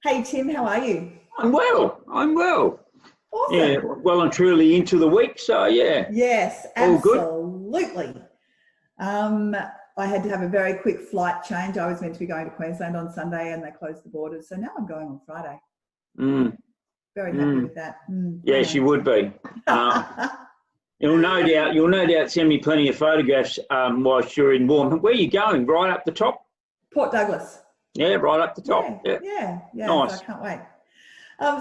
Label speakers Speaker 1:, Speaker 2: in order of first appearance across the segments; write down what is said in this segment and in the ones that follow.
Speaker 1: Hey Tim, how are you?
Speaker 2: I'm well. I'm well. Yeah,
Speaker 1: Awesome.
Speaker 2: well and truly into the week. So yeah,
Speaker 1: Yes,
Speaker 2: all good.
Speaker 1: absolutely. Um, I had to have a very quick flight change. I was meant to be going to Queensland on Sunday and they closed the borders. So now I'm going on Friday.
Speaker 2: Mm,
Speaker 1: Very happy
Speaker 2: mm.
Speaker 1: with that.
Speaker 2: Yes, you would be. Uh,
Speaker 1: I
Speaker 2: you'll no doubt send me plenty of photographs whilst you're in warm. Where are you going? Right up the top?
Speaker 1: Port Douglas.
Speaker 2: Yeah, right up the top.
Speaker 1: Yeah.
Speaker 2: Nice.
Speaker 1: So I can't wait.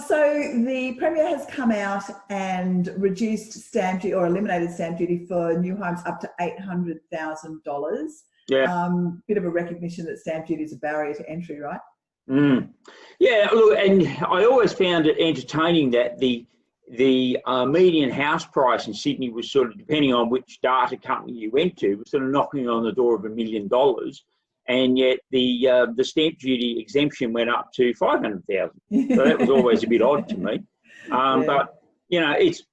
Speaker 1: So the Premier has come out and reduced stamp duty or eliminated stamp duty for new homes up to $800,000.
Speaker 2: Yeah.
Speaker 1: Bit of a recognition that stamp duty is a barrier to entry, right?
Speaker 2: Mm. Yeah. Look, and I always found it entertaining that the median house price in Sydney was sort of, depending on which data company you went to, was sort of knocking on the door of $1 million. And yet the stamp duty exemption went up to 500,000. So that was always a bit odd to me.
Speaker 1: Yeah.
Speaker 2: But you know, it's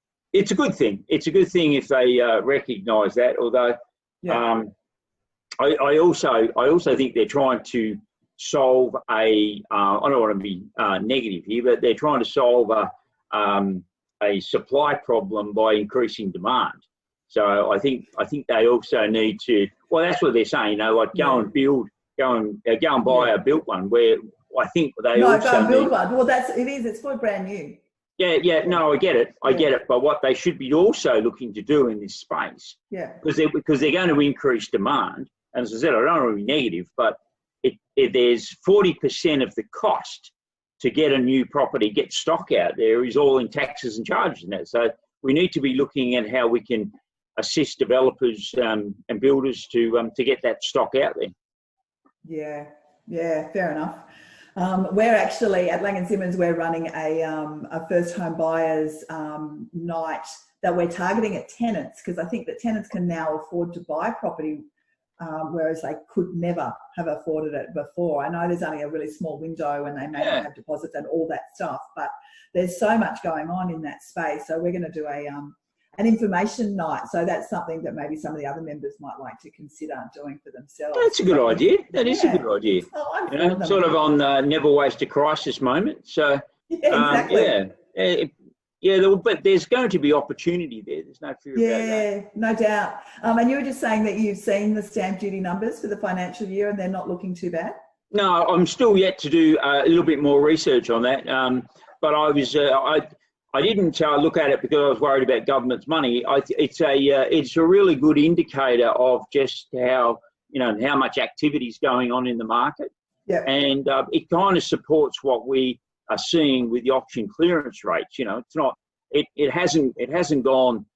Speaker 2: a good thing. It's a good thing if they recognise that. Although
Speaker 1: Yeah.
Speaker 2: I also think they're trying to solve I don't want to be negative here, but they're trying to solve a supply problem by increasing demand. So I think they also need to. Well, that's what they're saying. You know, like go and buy a built one. Where I think they
Speaker 1: No,
Speaker 2: also
Speaker 1: go and build
Speaker 2: need.
Speaker 1: one. Well, it's for brand new.
Speaker 2: Yeah. No, I get it. I get it. But what they should be also looking to do in this space,
Speaker 1: Yeah.
Speaker 2: because they're going to increase demand. And as I said, I don't want to be negative, but there's 40% of the cost to get a new property, get stock out there, is all in taxes and charges and that. So we need to be looking at how we can assist developers and builders to get that stock out there.
Speaker 1: Yeah, fair enough. We're actually at Lang & Simmons. We're running a first home buyers night that we're targeting at tenants, because I think that tenants can now afford to buy property, whereas they could never have afforded it before. I know there's only a really small window and they may not have deposits and all that stuff, but there's so much going on in that space. So we're going to do an information night. So that's something that maybe some of the other members might like to consider doing for themselves.
Speaker 2: That's a good idea. That is a good idea.
Speaker 1: Oh,
Speaker 2: you know, sort of on the never waste a crisis moment. So
Speaker 1: exactly.
Speaker 2: But there's going to be opportunity there. There's no fear about that.
Speaker 1: Yeah, no doubt. And you were just saying that you've seen the stamp duty numbers for the financial year and they're not looking too bad?
Speaker 2: No, I'm still yet to do a little bit more research on that. But I didn't look at it because I was worried about government's money. It's a really good indicator of just how much activity is going on in the market.
Speaker 1: Yeah.
Speaker 2: And it kind of supports what we are seeing with the auction clearance rates. You know, it's not. It hasn't gone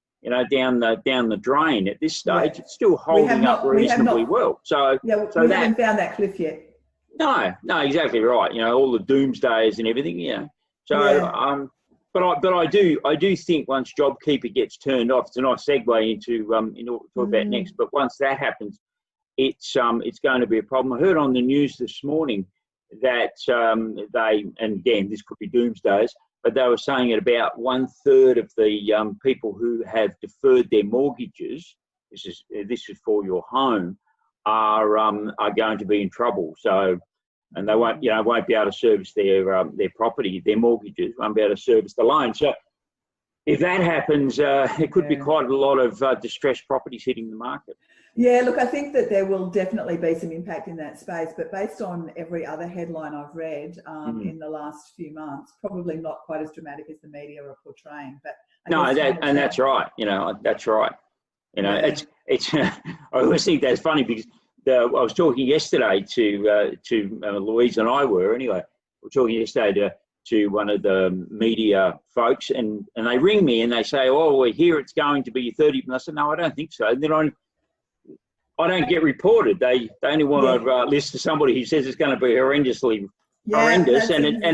Speaker 2: down the drain at this stage.
Speaker 1: Yeah.
Speaker 2: It's still holding up reasonably well. So
Speaker 1: we haven't found that cliff yet.
Speaker 2: No, exactly right. You know, all the doomsdayers and everything. So But I do think once JobKeeper gets turned off, it's a nice segue into what we'll talk about next. But once that happens, it's going to be a problem. I heard on the news this morning that and again, this could be doomsdayers, but they were saying that about 1/3 of the people who have deferred their mortgages, this is for your home, are going to be in trouble. So. And they won't be able to service their property, their mortgages, won't be able to service the loan. So if that happens, there could be quite a lot of distressed properties hitting the market.
Speaker 1: Yeah, look, I think that there will definitely be some impact in that space, but based on every other headline I've read in the last few months, probably not quite as dramatic as the media are portraying. But
Speaker 2: that's right. That's right. It's. I always think that's funny because. I was talking yesterday to Louise and I were talking yesterday to one of the media folks and they ring me and they say, oh, we hear it's going to be 30. And I said, no, I don't think so. And then I don't get reported. They only want to listen to somebody who says it's going to be horrendous. And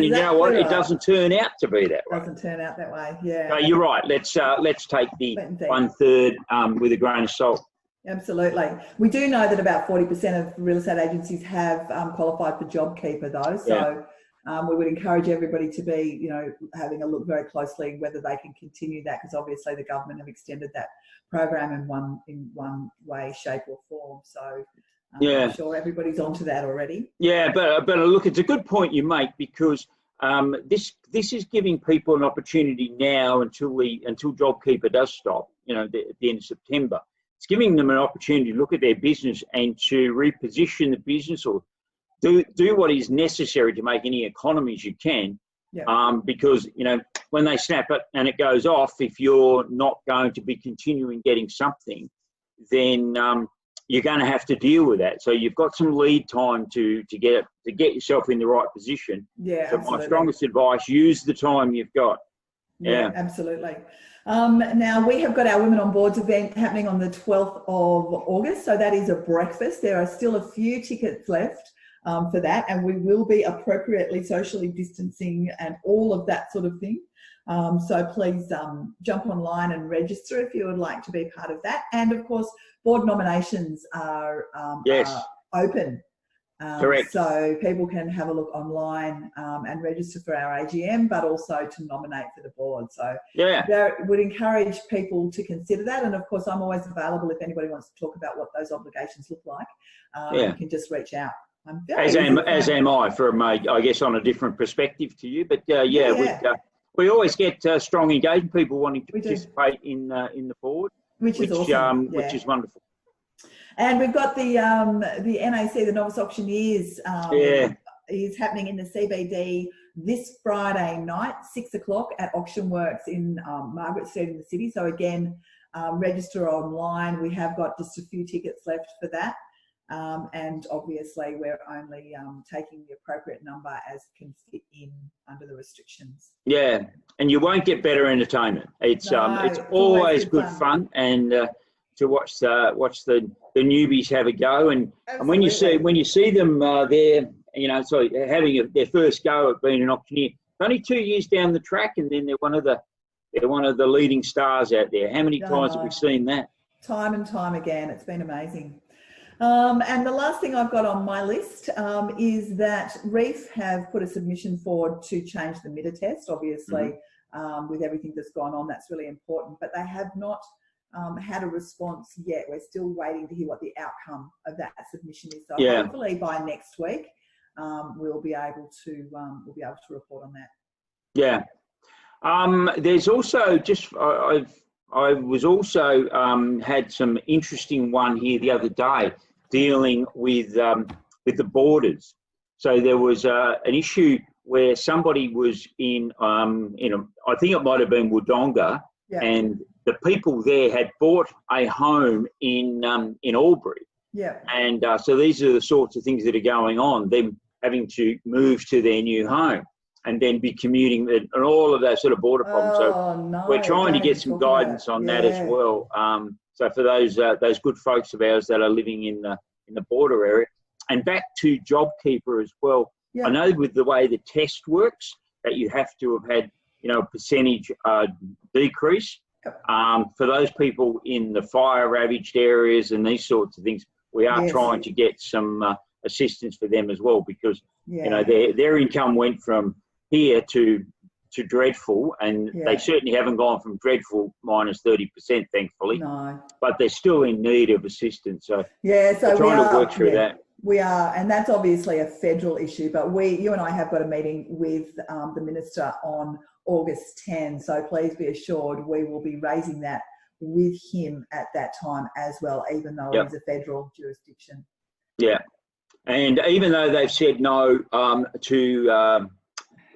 Speaker 2: you know what? Right. It doesn't turn out to be that way.
Speaker 1: It doesn't turn out that way. Yeah.
Speaker 2: So you're right. Let's take the 1/3 with a grain of salt.
Speaker 1: Absolutely. We do know that about 40% of real estate agencies have qualified for JobKeeper though. So we would encourage everybody to be, having a look very closely whether they can continue that, because obviously the government have extended that program in one way, shape or form. So I'm sure everybody's onto that already.
Speaker 2: Yeah, but look, it's a good point you make because this is giving people an opportunity now until JobKeeper does stop, at the end of September. It's giving them an opportunity to look at their business and to reposition the business or do what is necessary to make any economies you can.
Speaker 1: Yeah.
Speaker 2: Because, when they snap it and it goes off, if you're not going to be continuing getting something, then you're going to have to deal with that. So you've got some lead time to get yourself in the right position.
Speaker 1: Yeah,
Speaker 2: so
Speaker 1: absolutely.
Speaker 2: My strongest advice, use the time you've got.
Speaker 1: Yeah, absolutely. Now, we have got our Women on Boards event happening on the 12th of August. So that is a breakfast. There are still a few tickets left for that, and we will be appropriately socially distancing and all of that sort of thing. So please jump online and register if you would like to be part of that. And of course, board nominations are open.
Speaker 2: Correct.
Speaker 1: So people can have a look online and register for our AGM, but also to nominate for the board. So would encourage people to consider that. And of course, I'm always available if anybody wants to talk about what those obligations look like. You can just reach out.
Speaker 2: As am I, from I guess on a different perspective to you. But we always get strong engagement, people wanting to participate in the board, which is awesome. Which is wonderful.
Speaker 1: And we've got the NAC, the Novice Auctioneers, is happening in the CBD this Friday night, 6 o'clock at Auction Works in Margaret Street in the city. So again, register online. We have got just a few tickets left for that. And obviously we're only taking the appropriate number as can fit in under the restrictions. Yeah,
Speaker 2: and you won't get better entertainment. It's always good fun and to watch the newbies have a go, and when you see them there, having their first go at being an auctioneer, only 2 years down the track, and then they're one of the leading stars out there. How many times have we seen that?
Speaker 1: Time and time again. It's been amazing. And the last thing I've got on my list is that Reef have put a submission forward to change the MITA test. Obviously, with everything that's gone on, that's really important, but they have not had a response yet. We're still waiting to hear what the outcome of that submission is. So hopefully by next week, we'll be able to report on that.
Speaker 2: Yeah. There's also I was also had some interesting one here the other day dealing with the borders. So there was an issue where somebody was in I think it might have been Wodonga, and the people there had bought a home in Albury.
Speaker 1: Yeah.
Speaker 2: And so these are the sorts of things that are going on, them having to move to their new home and then be commuting and all of that sort of border problems. We're trying to get some guidance on that as well. So for those good folks of ours that are living in the border area, and back to JobKeeper as well. Yeah. I know with the way the test works that you have to have had a percentage decrease. For those people in the fire ravaged areas and these sorts of things, we are trying to get some assistance for them as well, because their income went from here to dreadful, and they certainly haven't gone from dreadful minus 30%, thankfully. No. But they're still in need of assistance. So we're trying to work through that.
Speaker 1: We are, and that's obviously a federal issue, but you and I have got a meeting with the Minister on August 10, so please be assured we will be raising that with him at that time as well, even though it's a federal jurisdiction.
Speaker 2: Yeah, and even though they've said no to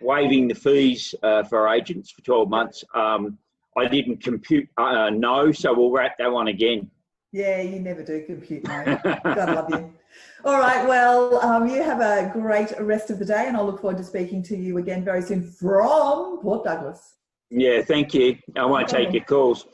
Speaker 2: waiving the fees for agents for 12 months, I didn't compute no, so we'll wrap that one again.
Speaker 1: Yeah, you never do compute no. God love you. All right, well, you have a great rest of the day, and I'll look forward to speaking to you again very soon from Port Douglas.
Speaker 2: Yeah, thank you. I won't take your calls.